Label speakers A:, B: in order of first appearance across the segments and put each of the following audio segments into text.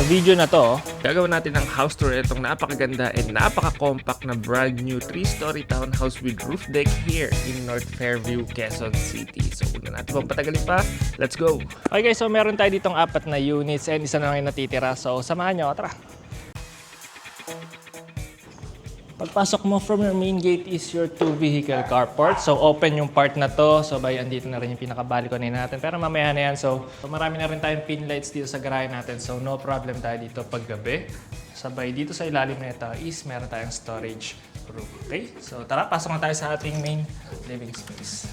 A: Sa video na to, gagawin natin ng house tour itong napakaganda and napaka-compact na brand new 3-story townhouse with roof deck here in North Fairview, Quezon City. So, una natin pang patagalin pa, let's go! Okay guys, so meron tayo ditong 4 na units and isa na lang yung natitira. So, samahan nyo, tara! Pagpasok mo from your main gate is your 2-vehicle carport. So, open yung part na to. So, andito na rin yung pinaka-balcony natin. Pero mamaya na yan. So, marami na rin tayong pin lights dito sa garahe natin. So, no problem tayo dito pag gabi. Sabay dito sa ilalim na ito is meron tayong storage room. Okay? So, tara, pasok na tayo sa ating main living space.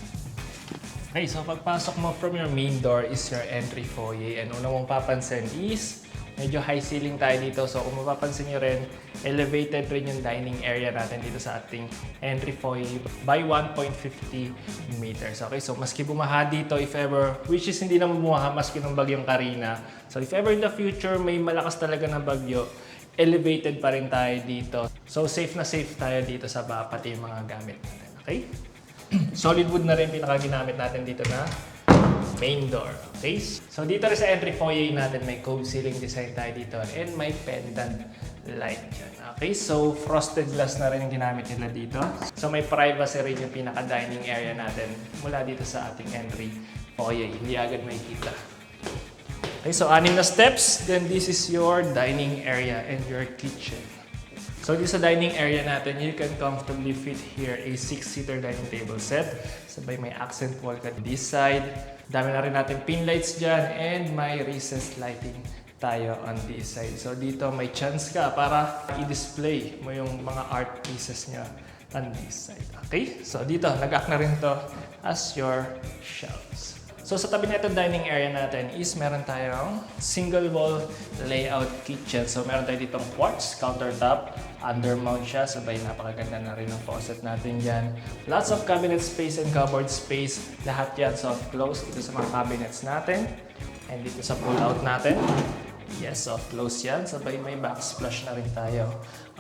A: Okay, so pagpasok mo from your main door is your entry foyer. And una mong papansin is medyo high ceiling tayo dito. So kung mapapansin nyo rin, elevated rin yung dining area natin dito sa ating entry foyer by 1.50 meters. Okay, so maski bumaha dito if ever, which is hindi naman bumaha maski ng bagyong Karina. So if ever in the future may malakas talaga na bagyo, elevated pa rin tayo dito. So safe na safe tayo dito sa baba, pati yung mga gamit natin. Okay? Solid wood na rin pinakaginamit natin dito na main door. Okay? So dito rin sa entry foyer natin may cove ceiling design tayo dito and may pendant light dyan. Okay? So frosted glass na rin yung ginamit nila dito. So may privacy rin yung pinaka-dining area natin mula dito sa ating entry foyer. Hindi agad makikita. Okay? So 6 na steps. Then this is your dining area and your kitchen. So dito sa dining area natin, you can comfortably fit here a 6-seater dining table set. Sabay may accent wall ka this side. Dami na rin natin pin lights dyan and may recessed lighting tayo on this side. So dito may chance ka para i-display mo yung mga art pieces nyo on this side. Okay? So dito, nag-act na rin to as your shelves. So sa tabi na itong dining area natin is meron tayong single wall layout kitchen. So meron tayo ditong quartz countertop, undermount siya, sabay napakaganda na rin ang faucet natin dyan. Lots of cabinet space and cupboard space. Lahat yan soft close dito sa mga cabinets natin. And dito sa pull out natin. Yes, soft close yan. Sabay may backsplash na rin tayo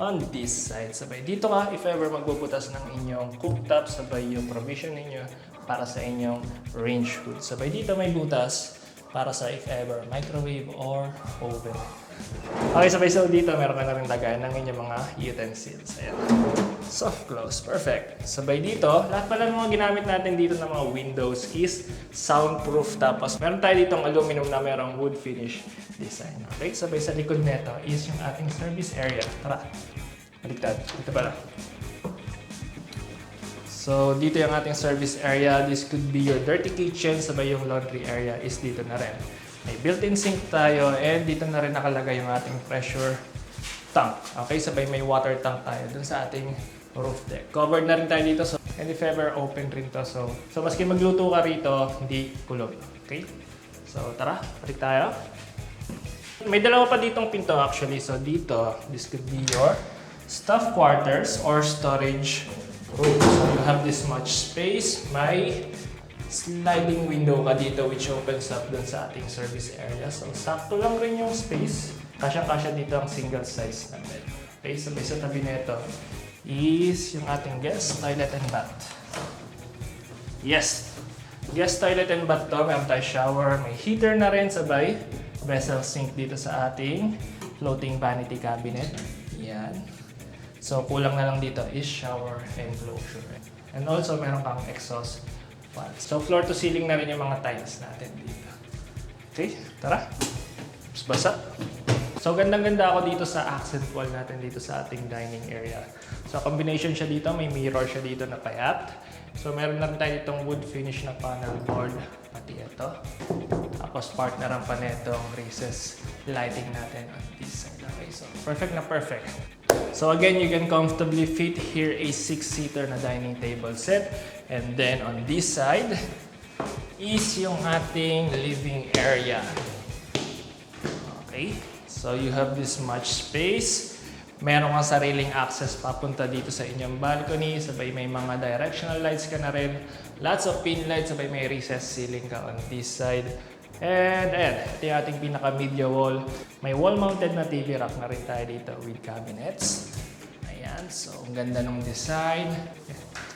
A: on this side. Sabay dito ka if ever magbubutas ng inyong cooktop, sabay yung provision ninyo para sa inyong range hood. Sabay dito may butas para sa if ever microwave or oven. Okay, sabay so dito meron ka na rin lagayan ng inyong mga utensils. Ayan. Soft close. Perfect. Sabay dito, lahat pala ng mga ginamit natin dito ng mga windows is soundproof. Tapos meron tayo ditong aluminum na merong wood finish design. Okay, sabay sa likod nito is yung ating service area. Tara, baliktad. Dito pala. So, dito yung ating service area. This could be your dirty kitchen. Sabay yung laundry area is dito na rin. May built-in sink tayo and dito na rin nakalagay yung ating pressure tank. Okay, sabay may water tank tayo dun sa ating roof deck. Covered na rin tayo dito. So, and if ever, open rin to. So maski magluto ka rito, hindi kulog. Okay? So, tara, balik tayo. May dalawa pa ditong pinto actually. So, dito, this could be your staff quarters or storage room. So you have this much space. May sliding window ka dito which opens up dun sa ating service area. So sakto lang rin yung space. Kasya-kasya dito ang single size na bed. Okay, sabay sa tabi nito is yung ating guest toilet and bath. Yes! Guest toilet and bath to. Meron tayo shower. May heater na rin sabay. Vessel sink dito sa ating floating vanity cabinet. Yan. So, kulang na lang dito is shower enclosure. And also, meron kang exhaust fan. So, floor to ceiling na rin yung mga tiles natin dito. Okay, tara. Mas basa. So, gandang-ganda ako dito sa accent wall natin dito sa ating dining area. So, combination siya dito. May mirror siya dito na payat. So, meron na rin tayo ditong wood finish na panel board. Pati ito. Tapos, partneran pa netong recessed lighting natin on this side. Okay, so perfect na perfect. So again, you can comfortably fit here a 6-seater na dining table set. And then on this side is yung ating living area. Okay, so you have this much space. Meron kang sariling access papunta dito sa inyong balcony. Sabay may mga directional lights ka na rin. Lots of pin lights. Sabay may recessed ceiling ka on this side. And ayan, ito yung ating pinaka-media wall. May wall-mounted na TV rack na rin tayo dito with cabinets. Ayan, so ang ganda ng design.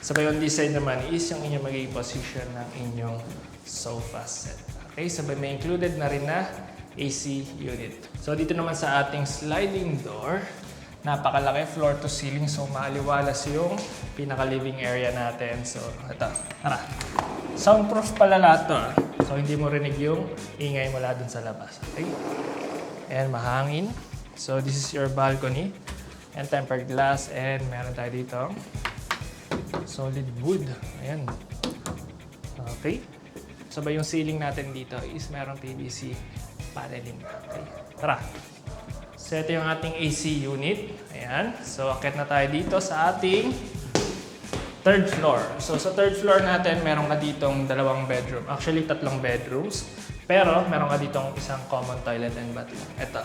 A: Sabay on this side naman is yung inyong magiging position ng inyong sofa set. Okay, sabay may included na rin na AC unit. So dito naman sa ating sliding door, napakalaki, floor to ceiling. So maaliwalas yung pinaka-living area natin. So ito, tara. Soundproof pala lahat to. So hindi mo rinig yung ingay mula dun sa labas. Okay? And mahangin. So this is your balcony. And tempered glass. And meron tayo dito solid wood. Ayan. Okay. Sabay yung ceiling natin dito is merong PVC paneling. Okay. Tara. So ito yung ating AC unit. Ayan. So akit na tayo dito sa ating third floor. So sa third floor natin, meron ka ditong 2 bedroom. Actually, 3 bedrooms. Pero meron ka ditong isang common toilet and bathroom. Ito.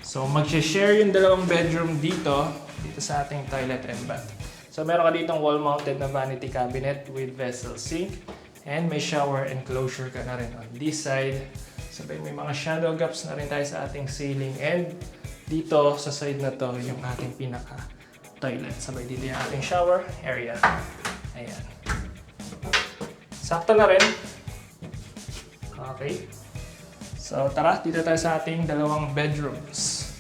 A: So mag-share yung 2 bedroom dito sa ating toilet and bath. So meron ka ditong wall-mounted na vanity cabinet with vessel sink. And may shower enclosure ka na rin on this side. Sabay may mga shadow gaps na rin tayo sa ating ceiling. And dito sa side na to, yung ating pinaka-toilet. Sabay dito yung ating shower area. Ayan. Sakto na rin. Okay. So tara, dito tayo sa ating 2 bedrooms.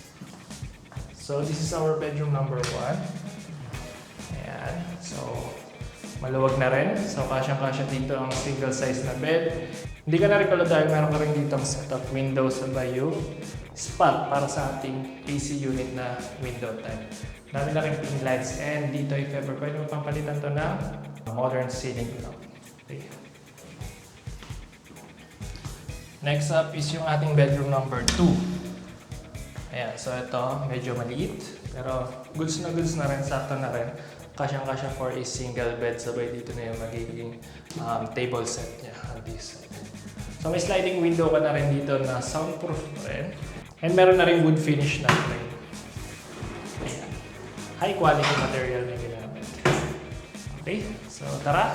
A: So this is our bedroom number 1. Ayan. So maluwag na rin. So kasyang-kasya dito ang single size na bed. Hindi ka na rin pala dahil meron ka rin dito ang setup window sabay yung spot para sa ating AC unit na window type. Dami na rin pin lights and dito if ever pwede mo pang palitan to na modern ceiling lamp. Okay. Next up is yung ating bedroom number 2. Ayan, so ito medyo maliit pero goods na rin, sakto na rin. Kasyang-kasya for a single bed sabay dito na yung magiging table set niya on this side. So may sliding window ka na rin dito na soundproof rin. And meron na rin wood finish na rin. Ayan. High quality material na ginamit. Okay, so tara.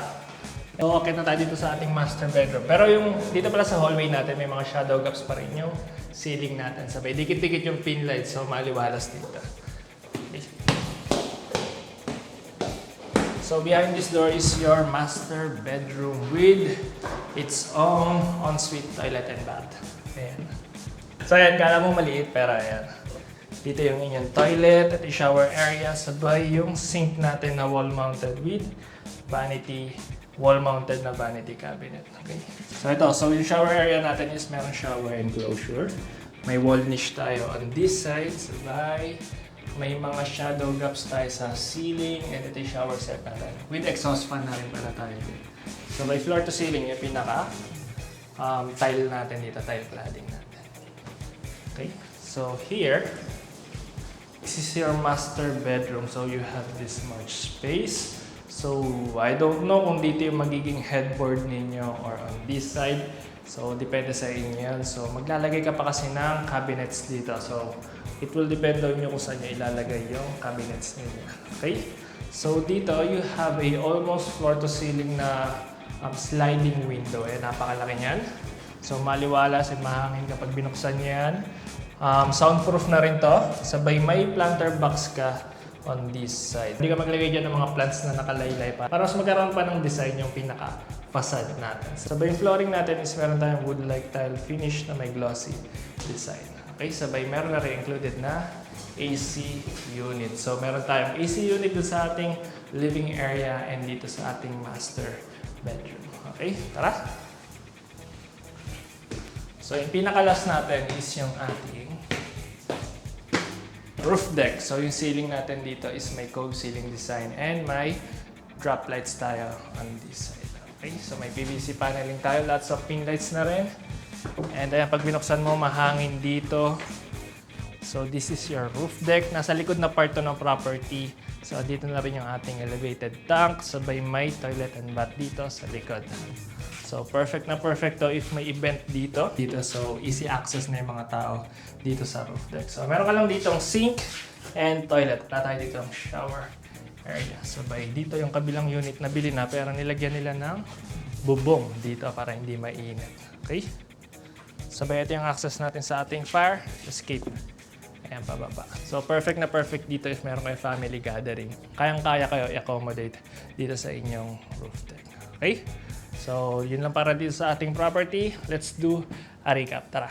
A: So okay na tayo dito sa ating master bedroom. Pero yung dito pala sa hallway natin may mga shadow gaps pa rin yung ceiling natin. Sabay dikit-dikit yung pin lights so maliwalas dito. Okay. So behind this door is your master bedroom with its own ensuite toilet and bath. Ayan. So ayan, kala mo maliit pero ayan. Dito yung inyong toilet at yung shower area. Sabay yung sink natin na wall-mounted with vanity, wall-mounted na vanity cabinet. Okay. So ito, so yung shower area natin is meron shower enclosure. May wall niche tayo on this side. Sabay. May mga shadow gaps tayo sa ceiling and ito yung shower set natin. With exhaust fan na rin pala tayo. So by floor to ceiling, yung pinaka tile natin dito, tile cladding natin. Okay, so here, this is your master bedroom. So you have this much space. So I don't know kung dito yung magiging headboard ninyo or on this side. So depende sa inyo yan. So maglalagay ka pa kasi ng cabinets dito. So it will depend on nyo kung saan nyo ilalagay yung cabinets ninyo. Okay? So dito, you have a almost floor to ceiling na sliding window. Napakalaki niyan. So maliwalas at mahangin kapag binuksan nyo yan. Soundproof na rin to. Sabay may planter box ka on this side. Hindi ka maglagay dyan ng mga plants na nakalaylay pa. Para mas magkaroon pa ng design yung pinaka-facade natin. Sabay yung flooring natin is meron tayong wood-like tile finish na may glossy design. Okay, sabay meron na rin included na AC unit. So meron tayong AC unit dito sa ating living area and dito sa ating master bedroom. Okay, tara! So yung pinaka-last natin is yung ating roof deck. So yung ceiling natin dito is may cove ceiling design and may drop lights tayo on this side. Okay, so may PVC paneling tayo, lots of pin lights na rin. And ayan, pag binuksan mo, mahangin dito. So this is your roof deck. Nasa likod na part to ng property. So dito na rin yung ating elevated tank. Sabay may toilet and bath dito sa likod. So perfect na perfect to if may event dito. So easy access na yung mga tao dito sa roof deck. So meron ka lang ditong sink and toilet. Wala tayo dito ang shower area. Sabay dito yung kabilang unit na bili na pero nilagyan nila ng bubong dito para hindi mainit. Okay? Sabay ito yung access natin sa ating fire escape. Ayan, pababa. So, perfect na perfect dito if meron kayo family gathering. Kayang-kaya kayo i-accommodate dito sa inyong roof deck. Okay? So, yun lang para dito sa ating property. Let's do a recap. Tara!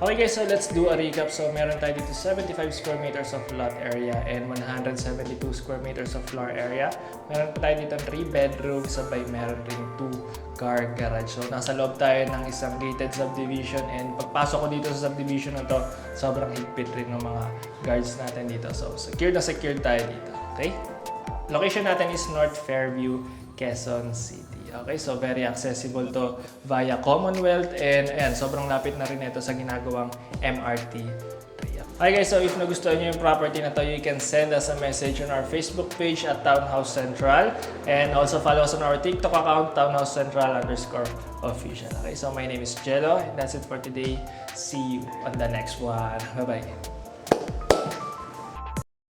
A: Okay guys, so let's do a recap. So meron tayo dito 75 square meters of lot area and 172 square meters of floor area. Meron pa tayo dito 3 bedrooms, sabay meron rin 2 car garage. So nasa loob tayo ng isang gated subdivision and pagpasok ko dito sa subdivision na to, sobrang higpit rin ng mga guards natin dito. So secured na secured tayo dito. Okay? Location natin is North Fairview, Quezon City. Okay, so very accessible to via Commonwealth and ayan, sobrang lapit na rin ito sa ginagawang MRT Triumph. Okay guys, so if nagustuhan nyo yung property na to, you can send us a message on our Facebook page at Townhouse Central and also follow us on our TikTok account, townhousecentral_official. Okay, so my name is Jello and that's it for today. See you on the next one. Bye-bye.